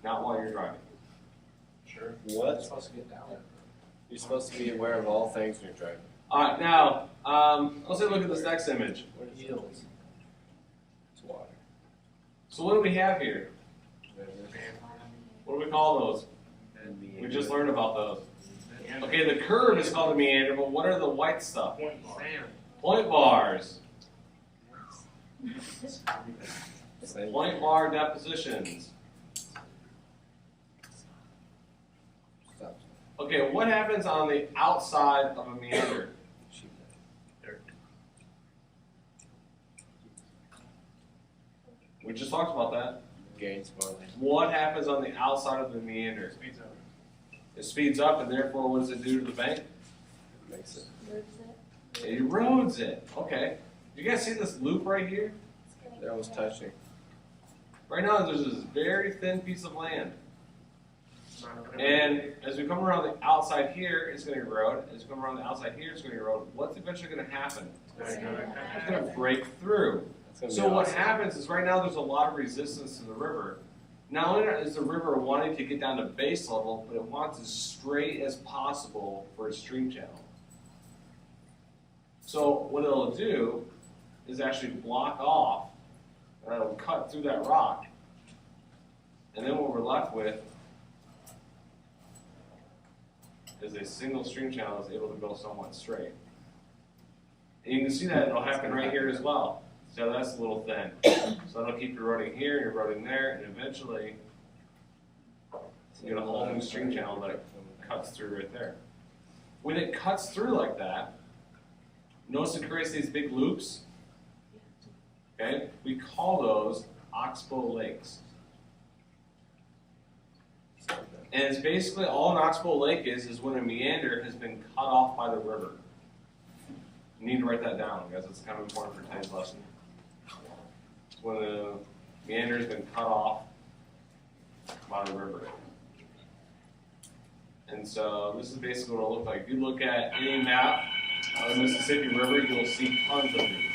not while you're driving. Sure. What? You're supposed to get down. You're supposed to be aware of all things when you're driving. All right, now let's take a look at this next image. Yields. It's water. So what do we have here? What do we call those? We just learned about those. Okay, the curve is called a meander, but what are the white stuff? Point bars. Point bar depositions. Okay, what happens on the outside of a meander? We just talked about that. Gains more land. What happens on the outside of the meander? It speeds up, and therefore, what does it do to the bank? Makes it. It erodes it. Okay. You guys see this loop right here? They're almost touching. Right now, there's this very thin piece of land. And as we come around the outside here, it's going to erode. As we come around the outside here, it's going to erode. What's eventually going to happen? It's going to break through. So what happens is right now there's a lot of resistance to the river. Not only is the river wanting to get down to base level, but it wants as straight as possible for its stream channel. So what it'll do is actually block off, and it'll cut through that rock. And then what we're left with is a single stream channel that's able to go somewhat straight. And you can see that it'll happen right here as well. So that's a little thin. So it'll keep eroding here and eroding there, and eventually you get a whole new stream channel that it cuts through right there. When it cuts through like that, notice it creates these big loops. Okay? We call those Oxbow Lakes. And it's basically all an Oxbow Lake is when a meander has been cut off by the river. You need to write that down, guys. It's kind of important for today's lesson. It's when the meander has been cut off by the river. And so this is basically what it'll look like. If you look at any map of the Mississippi River, you'll see tons of these.